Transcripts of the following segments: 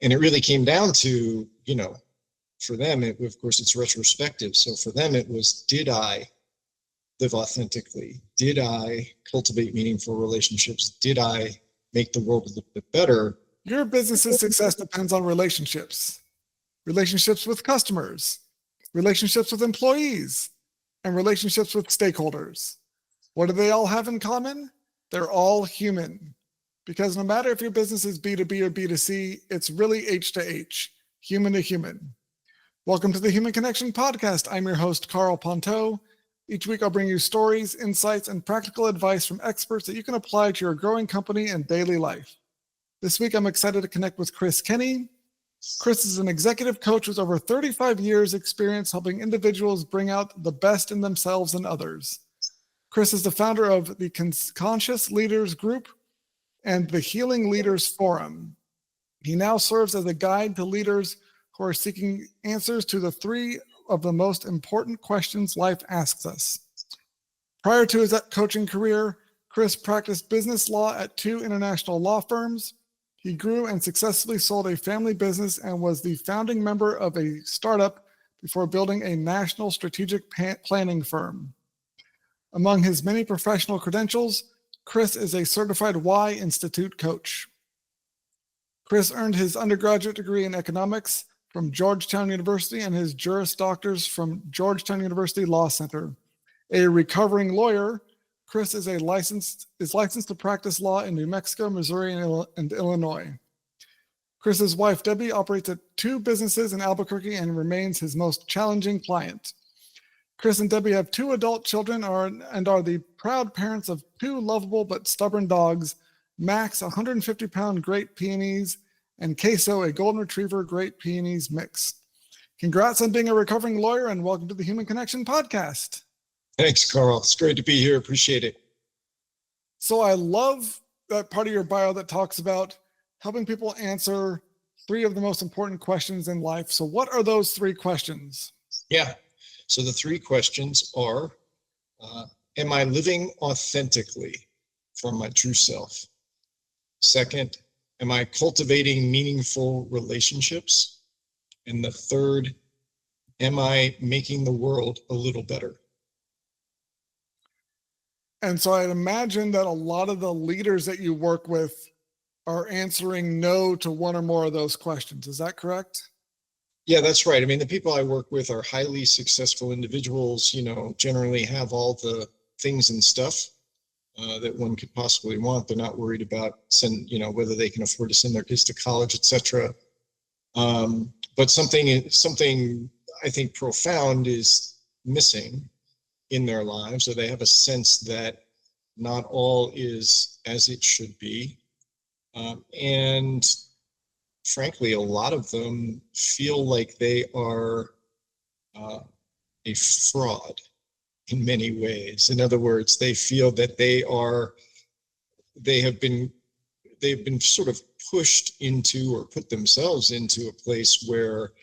And it really came down to, for them, of course, it's retrospective. So for them, it was, did I live authentically? Did I cultivate meaningful relationships? Did I make the world a little bit better? Your business's success depends on relationships, relationships with customers, relationships with employees, and relationships with stakeholders. What do they all have in common? They're all human. Because no matter if your business is B2B or B2C, it's really H to H, human to human. Welcome to the Human Connection Podcast. I'm your host, Karl Pontau. Each week, I'll bring you stories, insights, and practical advice from experts that you can apply to your growing company and daily life. This week, I'm excited to connect with Chris Kenny. Chris is an executive coach with over 35 years experience helping individuals bring out the best in themselves and others. Chris is the founder of the Conscious Leaders Group and the Healing Leaders Forum. He now serves as a guide to leaders who are seeking answers to the three of the most important questions life asks us. Prior to his coaching career, Chris practiced business law at 2 international law firms. He grew and successfully sold a family business and was the founding member of a startup before building a national strategic planning firm. Among his many professional credentials, Chris is a certified Y Institute coach. Chris earned his undergraduate degree in economics from Georgetown University and his Juris Doctors from Georgetown University Law Center. A recovering lawyer, Chris is licensed to practice law in New Mexico, Missouri, and Illinois. Chris's wife, Debbie, operates 2 businesses in Albuquerque and remains his most challenging client. Chris and Debbie have 2 adult children and are the proud parents of 2 lovable but stubborn dogs, Max, a 150-pound Great Pyrenees, and Queso, a Golden Retriever Great Pyrenees mix. Congrats on being a recovering lawyer, and welcome to the Human Connection Podcast. Thanks, Carl. It's great to be here. Appreciate it. So I love that part of your bio that talks about helping people answer 3 of the most important questions in life. So what are those 3 questions? Yeah. So the 3 questions are, am I living authentically from my true self? Second, am I cultivating meaningful relationships? And the third, am I making the world a little better? And so I'd imagine that a lot of the leaders that you work with are answering no to one or more of those questions. Is that correct? Yeah, that's right. I mean, the people I work with are highly successful individuals, generally have all the things and stuff that one could possibly want. They're not worried about whether they can afford to send their kids to college, etc. But something I think profound is missing in their lives, or they have a sense that not all is as it should be. And frankly, a lot of them feel like they are a fraud in many ways. In other words, they feel that they've been sort of pushed into or put themselves into a place where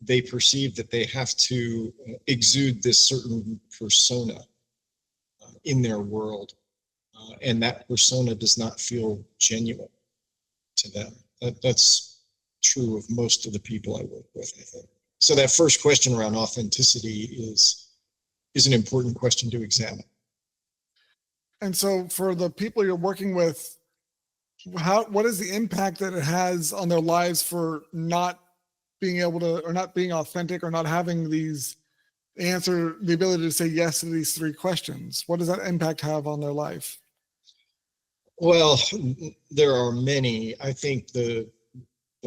they perceive that they have to exude this certain persona in their world. And that persona does not feel genuine to them. That's true of most of the people I work with, I think. So that first question around authenticity is an important question to examine. And so for the people you're working with, what is the impact that it has on their lives for not being able to, or not being authentic, or not having the ability to say yes to these 3 questions? What does that impact have on their life? Well, there are many. I think the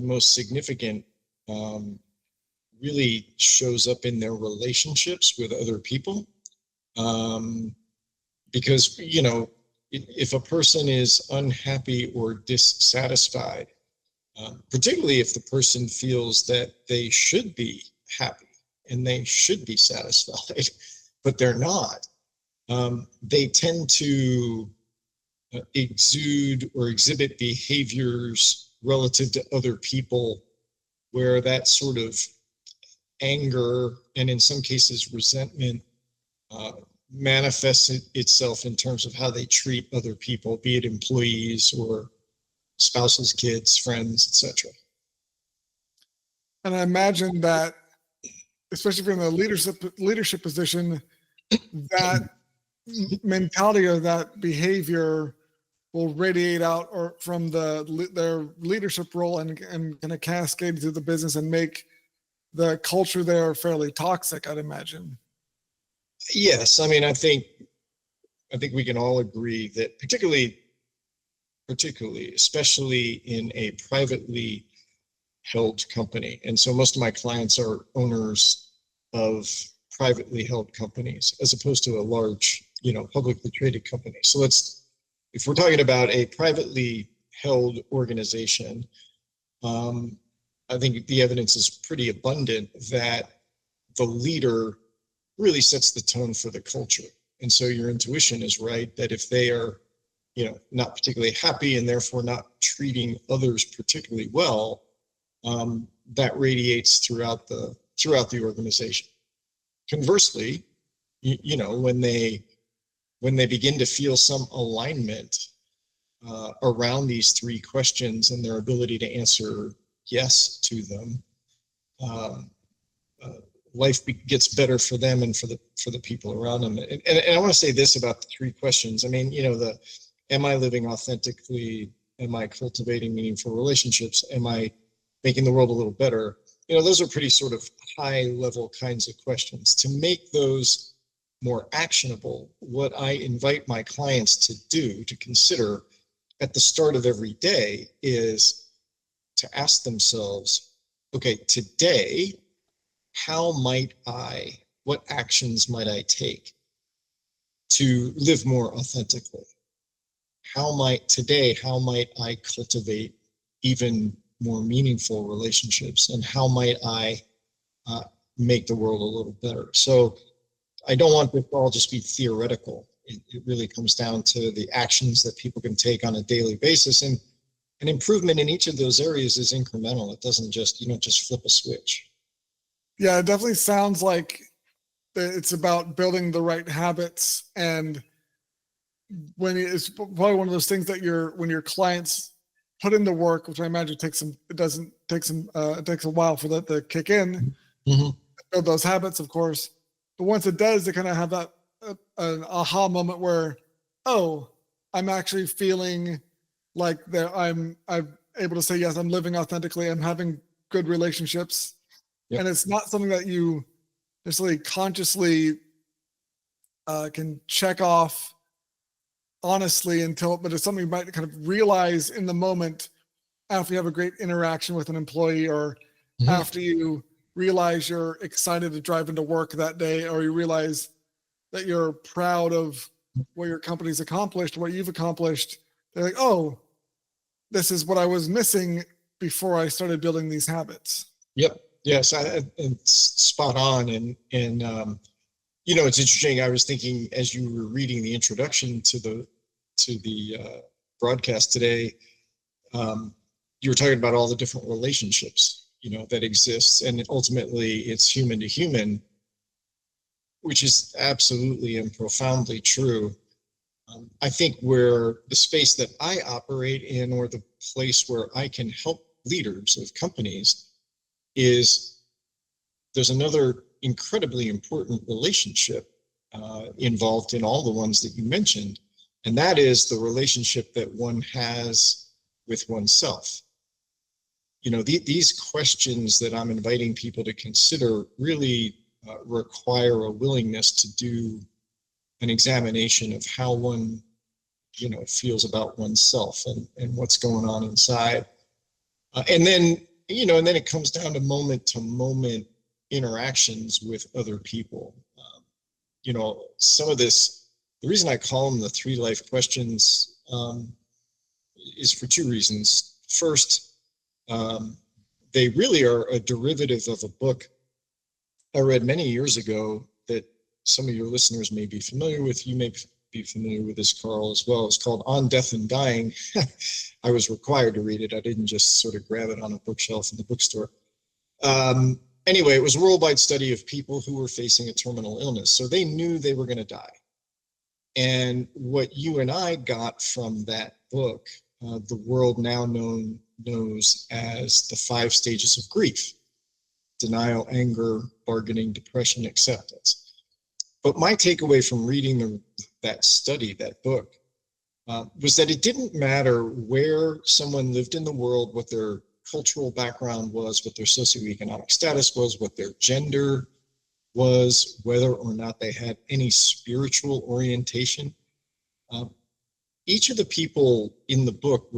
most significant really shows up in their relationships with other people. Because, if a person is unhappy or dissatisfied, particularly if the person feels that they should be happy and they should be satisfied, but they're not, they tend to exude or exhibit behaviors relative to other people where that sort of anger and in some cases resentment manifests itself in terms of how they treat other people, be it employees or spouses, kids, friends, etc. And I imagine that, especially if you're in a leadership position, that mentality or that behavior will radiate out or from their leadership role and kind of cascade through the business and make the culture there fairly toxic, I'd imagine. Yes, I mean, I think we can all agree that particularly, especially in a privately held company. And so most of my clients are owners of privately held companies as opposed to a large, publicly traded company. So if we're talking about a privately held organization, I think the evidence is pretty abundant that the leader really sets the tone for the culture. And so your intuition is right that if they are, not particularly happy and therefore not treating others particularly well, that radiates throughout the organization. Conversely, when they begin to feel some alignment around these three questions and their ability to answer yes to them, life gets better for them and for the people around them. And I want to say this about the three questions. I mean, am I living authentically? Am I cultivating meaningful relationships? Am I making the world a little better? Those are pretty sort of high level kinds of questions. To make those more actionable, what I invite my clients to do, to consider at the start of every day, is to ask themselves, okay, today, what actions might I take to live more authentically? How might I cultivate even more meaningful relationships, and how might I make the world a little better? So I don't want this to all just be theoretical. It really comes down to the actions that people can take on a daily basis, and an improvement in each of those areas is incremental. It doesn't just, you don't just flip a switch. Yeah, it definitely sounds like it's about building the right habits. And when it's probably one of those things that when your clients put in the work, which I imagine it takes a while for that to kick in, build those habits, of course. But once it does, they kind of have that an aha moment where, oh, I'm actually feeling like I'm able to say yes, I'm living authentically, I'm having good relationships. Yep. And it's not something that you necessarily consciously can check off honestly but it's something you might kind of realize in the moment after you have a great interaction with an employee, or after you realize you're excited to drive into work that day, or you realize that you're proud of what your company's accomplished, what you've accomplished. They're like, oh, this is what I was missing before I started building these habits. Yep. Yes, it's spot on. And it's interesting. I was thinking as you were reading the introduction to the broadcast today, you were talking about all the different relationships, that exists, and ultimately it's human to human, which is absolutely and profoundly true. I think where the space that I operate in, or the place where I can help leaders of companies, is there's another incredibly important relationship involved in all the ones that you mentioned, and that is the relationship that one has with oneself. These questions that I'm inviting people to consider really require a willingness to do an examination of how one, feels about oneself and what's going on inside. And then it comes down to moment interactions with other people. Some of this, the reason I call them the 3 life questions is for 2 reasons. First, they really are a derivative of a book I read many years ago that some of your listeners may be familiar with. You may be familiar with this, Karl, as well. It's called On Death and Dying. I was required to read it. I didn't just sort of grab it on a bookshelf in the bookstore. Anyway, it was a worldwide study of people who were facing a terminal illness. So they knew they were going to die. And what you and I got from that book, the world now knows as the 5 stages of grief. denial, anger, bargaining, depression, acceptance. But my takeaway from reading that study, that book, was that it didn't matter where someone lived in the world, what their cultural background was, what their socioeconomic status was, what their gender was, whether or not they had any spiritual orientation. Each of the people in the book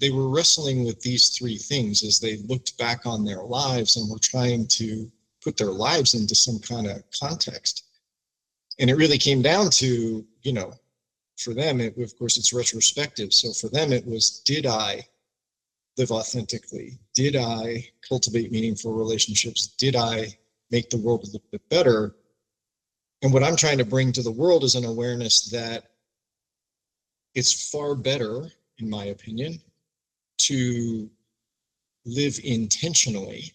they were wrestling with these three things as they looked back on their lives and were trying to put their lives into some kind of context. And it really came down to, for them, of course, it's retrospective. So for them, it was, did I live authentically? Did I cultivate meaningful relationships? Did I make the world a little bit better? And what I'm trying to bring to the world is an awareness that it's far better, in my opinion, to live intentionally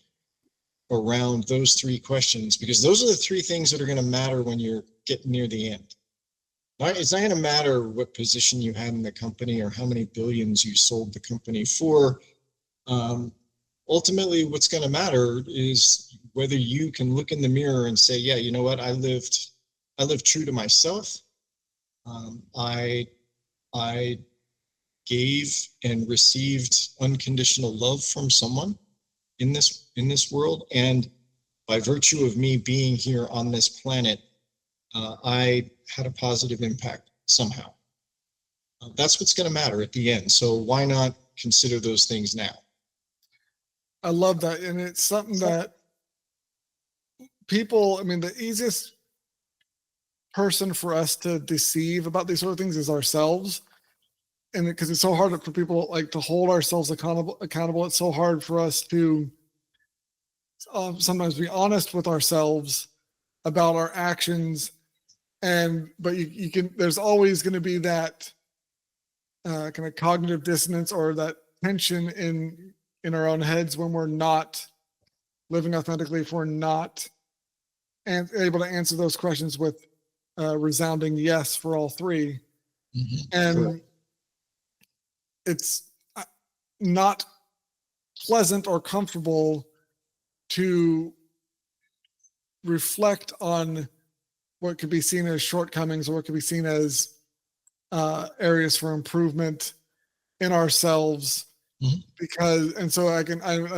around those three questions, because those are the three things that are going to matter when you're getting near the end. It's not going to matter what position you had in the company or how many billions you sold the company for. Ultimately, what's going to matter is whether you can look in the mirror and say, yeah, you know what, I lived true to myself. I gave and received unconditional love from someone in this world, and by virtue of me being here on this planet, I had a positive impact somehow. That's what's going to matter at the end. So why not consider those things now? I love that. And it's something that the easiest person for us to deceive about these sort of things is ourselves. And because it's so hard for people like to hold ourselves accountable. It's so hard for us to sometimes be honest with ourselves about our actions. But you can, there's always going to be that kind of cognitive dissonance or that tension in our own heads when we're not living authentically, if we're not able to answer those questions with resounding yes for all three. Mm-hmm. And Correct. It's not pleasant or comfortable to reflect on what could be seen as shortcomings or what could be seen as areas for improvement in ourselves. Mm-hmm. So I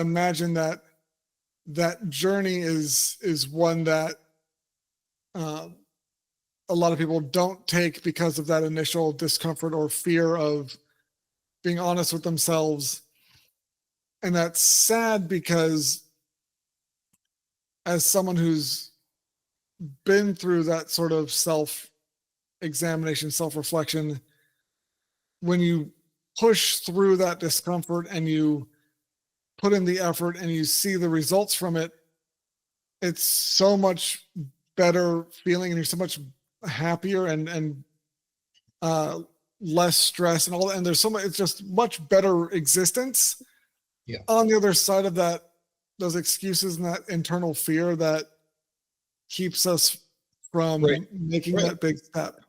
imagine that journey is one that a lot of people don't take because of that initial discomfort or fear of being honest with themselves. And that's sad because as someone who's been through that sort of self-examination, self-reflection, when you push through that discomfort and you put in the effort and you see the results from it, it's so much better feeling and you're so much happier and less stress and all that. And there's so much, it's just much better existence. Yeah. On the other side of that, those excuses and that internal fear that keeps us from making that big step.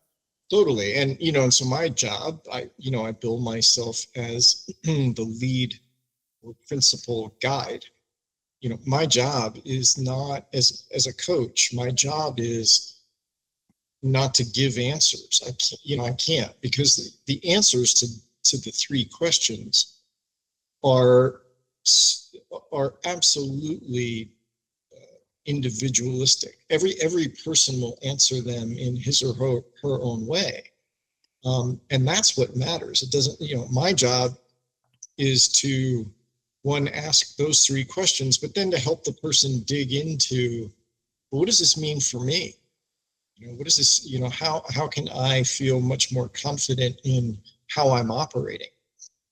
Totally. And, and so my job, I bill myself as the lead or principal guide. My job is not as a coach, my job is not to give answers. I can't, because the answers to the three questions are absolutely individualistic. Every person will answer them in his or her own way. And that's what matters. It doesn't, my job is to, one, ask those three questions, but then to help the person dig into, well, what does this mean for me? What is this, how can I feel much more confident in how I'm operating?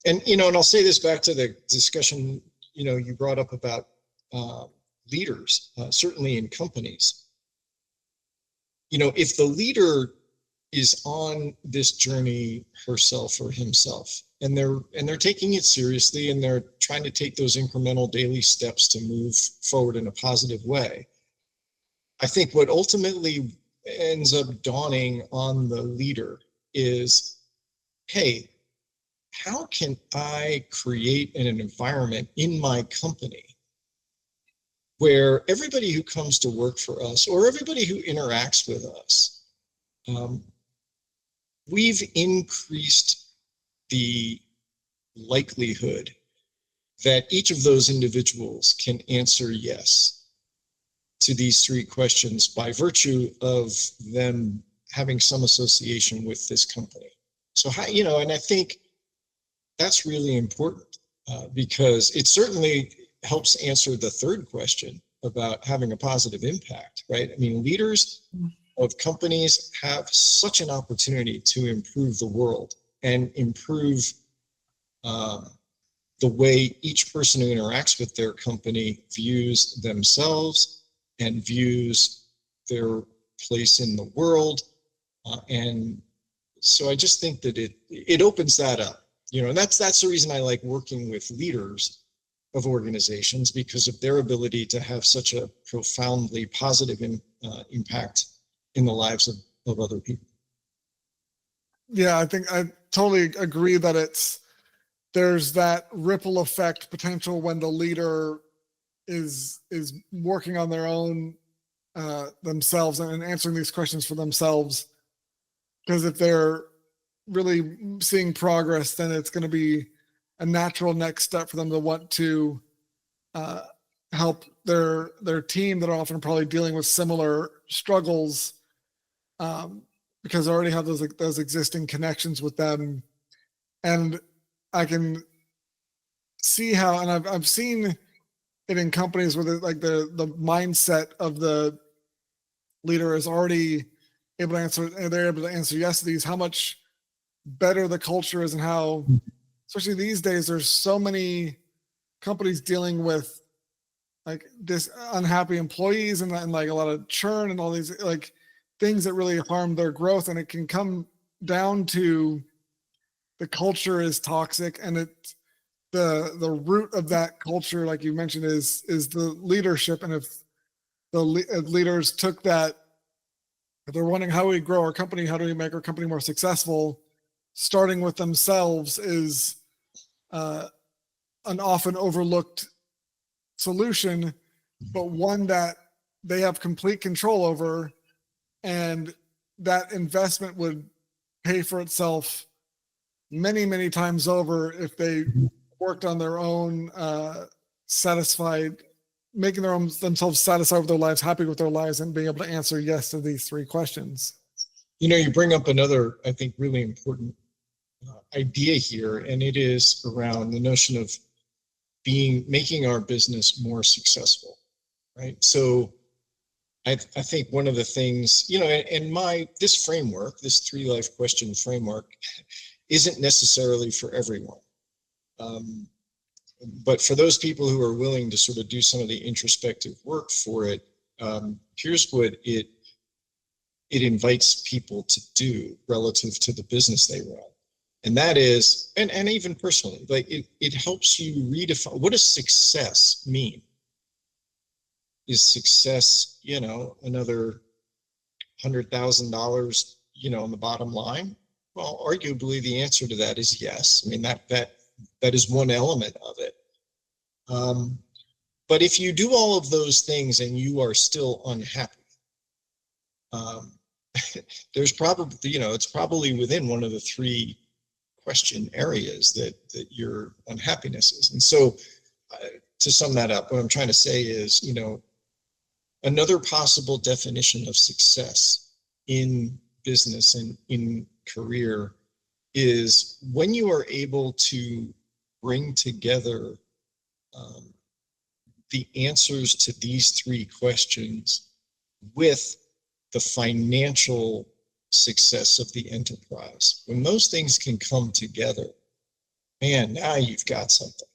And, and I'll say this back to the discussion, you brought up about leaders, certainly in companies. If the leader is on this journey herself or himself, and they're taking it seriously, and they're trying to take those incremental daily steps to move forward in a positive way, I think what ultimately ends up dawning on the leader is, hey, how can I create an environment in my company where everybody who comes to work for us or everybody who interacts with us, we've increased the likelihood that each of those individuals can answer yes to these three questions by virtue of them having some association with this company. So, and I think that's really important because it certainly helps answer the third question about having a positive impact, right? I mean, leaders of companies have such an opportunity to improve the world and improve the way each person who interacts with their company views themselves and views their place in the world. And so I just think that it opens that up, and that's the reason I like working with leaders of organizations, because of their ability to have such a profoundly positive impact in the lives of other people. Yeah, I think I totally agree that there's that ripple effect potential when the leader is working on their own themselves and answering these questions for themselves. Because if they're really seeing progress, then it's going to be a natural next step for them to want to help their team that are often probably dealing with similar struggles, because they already have those existing connections with them. And I can see how, and I've seen it in companies where the mindset of the leader is already able to answer, and they're able to answer yes to these, how much better the culture is, and how, especially these days, there's so many companies dealing with like this unhappy employees and like a lot of churn and all these like things that really harm their growth. And it can come down to the culture is toxic, and the root of that culture, like you mentioned, is the leadership. And if the leaders took that, if they're wondering how we grow our company, how do we make our company more successful, starting with themselves is an often overlooked solution, but one that they have complete control over, and that investment would pay for itself many, many times over if they worked on their own making themselves satisfied with their lives, happy with their lives, and being able to answer yes to these three questions. You bring up another, I think, really important idea here, and it is around the notion of making our business more successful, right? So I think one of the things, and this framework, this 3 life question framework, isn't necessarily for everyone. But for those people who are willing to sort of do some of the introspective work for it, here's what it invites people to do relative to the business they run. And that is, and even personally, like it helps you redefine, what does success mean? Is success, another $100,000, on the bottom line? Well, arguably the answer to that is yes. I mean, that is one element of it. But if you do all of those things and you are still unhappy, there's probably, it's probably within one of the 3 question areas that your unhappiness is. And so to sum that up, what I'm trying to say is, another possible definition of success in business and in career is when you are able to bring together the answers to these 3 questions with the financial success of the enterprise. When those things can come together, man, now you've got something.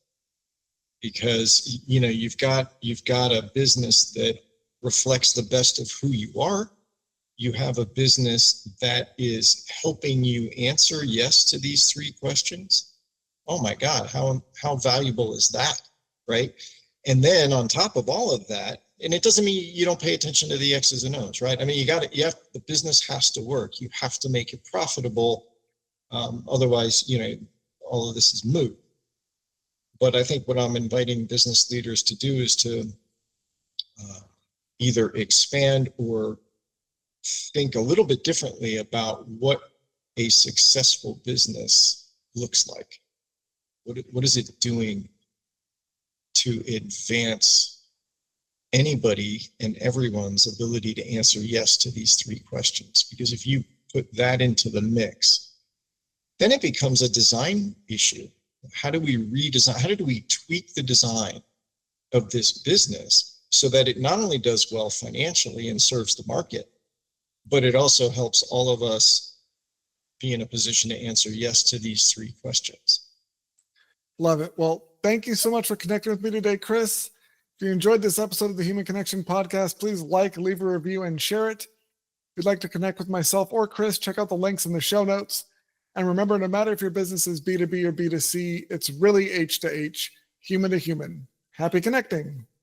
Because you've got a business that reflects the best of who you are. You have a business that is helping you answer yes to these 3 questions. Oh my God, how valuable is that, right? And then on top of all of that, and it doesn't mean you don't pay attention to the X's and O's, right? I mean, the business has to work. You have to make it profitable. Otherwise, all of this is moot. But I think what I'm inviting business leaders to do is to either expand or think a little bit differently about what a successful business looks like. What is it doing to advance anybody and everyone's ability to answer yes to these three questions? Because if you put that into the mix, then it becomes a design issue. How do we redesign? How do we tweak the design of this business so that it not only does well financially and serves the market, but it also helps all of us be in a position to answer yes to these three questions? Love it. Well, thank you so much for connecting with me today, Chris. If you enjoyed this episode of the Human Connection Podcast, please like, leave a review, and share it. If you'd like to connect with myself or Chris, check out the links in the show notes. And remember, no matter if your business is B2B or B2C, it's really H to H, human to human. Happy connecting.